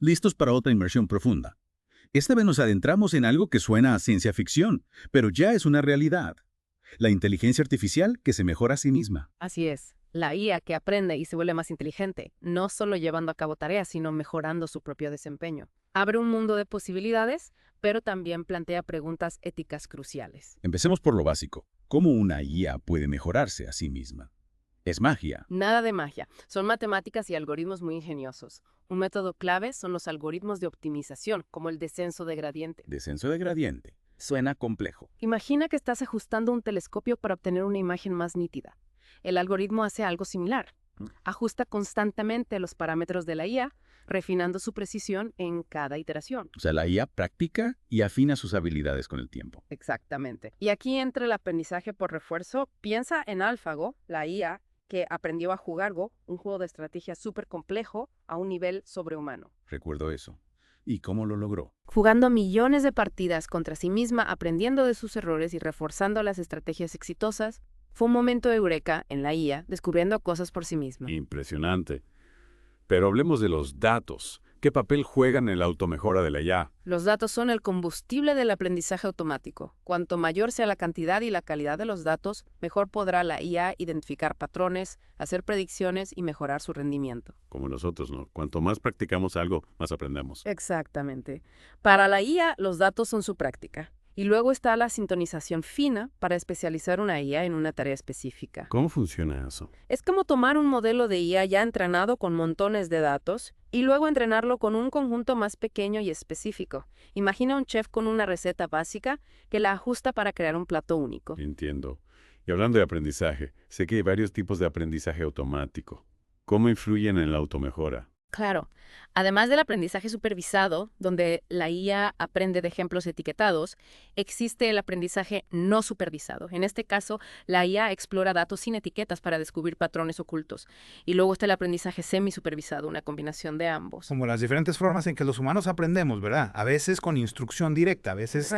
Listos para otra inmersión profunda. Esta vez nos adentramos en algo que suena a ciencia ficción, pero ya es una realidad. La inteligencia artificial que se mejora a sí misma. Así es, la IA que aprende y se vuelve más inteligente, no solo llevando a cabo tareas, sino mejorando su propio desempeño. Abre un mundo de posibilidades, pero también plantea preguntas éticas cruciales. Empecemos por lo básico. ¿Cómo una IA puede mejorarse a sí misma? Es magia. Nada de magia, son matemáticas y algoritmos muy ingeniosos. Un método clave son los algoritmos de optimización, como el descenso de gradiente. Descenso de gradiente. Suena complejo. Imagina que estás ajustando un telescopio para obtener una imagen más nítida. El algoritmo hace algo similar. Ajusta constantemente los parámetros de la IA, refinando su precisión en cada iteración. O sea, la IA practica y afina sus habilidades con el tiempo. Exactamente. Y aquí entra el aprendizaje por refuerzo. Piensa en AlphaGo, la IA que aprendió a jugar Go, un juego de estrategia súper complejo a un nivel sobrehumano. Recuerdo eso. ¿Y cómo lo logró? Jugando millones de partidas contra sí misma, aprendiendo de sus errores y reforzando las estrategias exitosas, fue un momento eureka en la IA, descubriendo cosas por sí misma. Impresionante. Pero hablemos de los datos. ¿Qué papel juegan en la automejora de la IA? Los datos son el combustible del aprendizaje automático. Cuanto mayor sea la cantidad y la calidad de los datos, mejor podrá la IA identificar patrones, hacer predicciones y mejorar su rendimiento. Como nosotros, ¿no? Cuanto más practicamos algo, más aprendemos. Exactamente. Para la IA, los datos son su práctica. Y luego está la sintonización fina para especializar una IA en una tarea específica. ¿Cómo funciona eso? Es como tomar un modelo de IA ya entrenado con montones de datos y luego entrenarlo con un conjunto más pequeño y específico. Imagina un chef con una receta básica que la ajusta para crear un plato único. Entiendo. Y hablando de aprendizaje, sé que hay varios tipos de aprendizaje automático. ¿Cómo influyen en la automejora? Claro, además del aprendizaje supervisado, donde la IA aprende de ejemplos etiquetados, existe el aprendizaje no supervisado. En este caso, la IA explora datos sin etiquetas para descubrir patrones ocultos. Y luego está el aprendizaje semisupervisado, una combinación de ambos. Como las diferentes formas en que los humanos aprendemos, ¿verdad? A veces con instrucción directa, a veces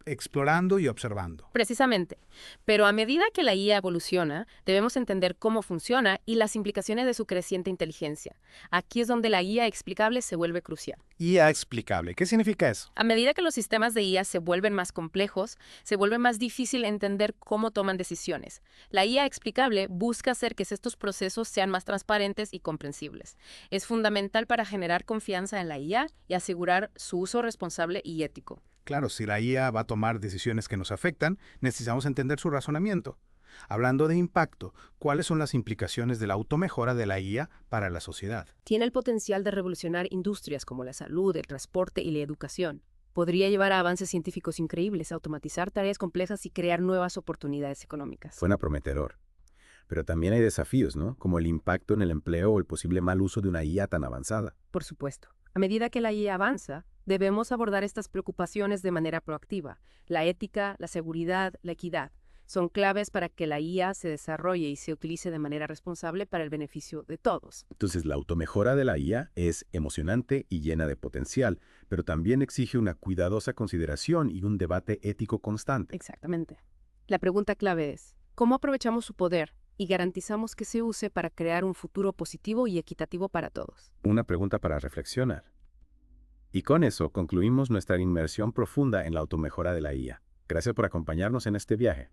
explorando y observando. Precisamente. Pero a medida que la IA evoluciona, debemos entender cómo funciona y las implicaciones de su creciente inteligencia. Aquí es donde la IA explicable se vuelve crucial. IA explicable. ¿Qué significa eso? A medida que los sistemas de IA se vuelven más complejos, se vuelve más difícil entender cómo toman decisiones. La IA explicable busca hacer que estos procesos sean más transparentes y comprensibles. Es fundamental para generar confianza en la IA y asegurar su uso responsable y ético. Claro, si la IA va a tomar decisiones que nos afectan, necesitamos entender su razonamiento. Hablando de impacto, ¿cuáles son las implicaciones de la automejora de la IA para la sociedad? Tiene el potencial de revolucionar industrias como la salud, el transporte y la educación. Podría llevar a avances científicos increíbles, automatizar tareas complejas y crear nuevas oportunidades económicas. Suena prometedor. Pero también hay desafíos, ¿no? Como el impacto en el empleo o el posible mal uso de una IA tan avanzada. Por supuesto. A medida que la IA avanza, debemos abordar estas preocupaciones de manera proactiva. La ética, la seguridad, la equidad son claves para que la IA se desarrolle y se utilice de manera responsable para el beneficio de todos. Entonces, la automejora de la IA es emocionante y llena de potencial, pero también exige una cuidadosa consideración y un debate ético constante. Exactamente. La pregunta clave es, ¿cómo aprovechamos su poder y garantizamos que se use para crear un futuro positivo y equitativo para todos? Una pregunta para reflexionar. Y con eso concluimos nuestra inmersión profunda en la automejora de la IA. Gracias por acompañarnos en este viaje.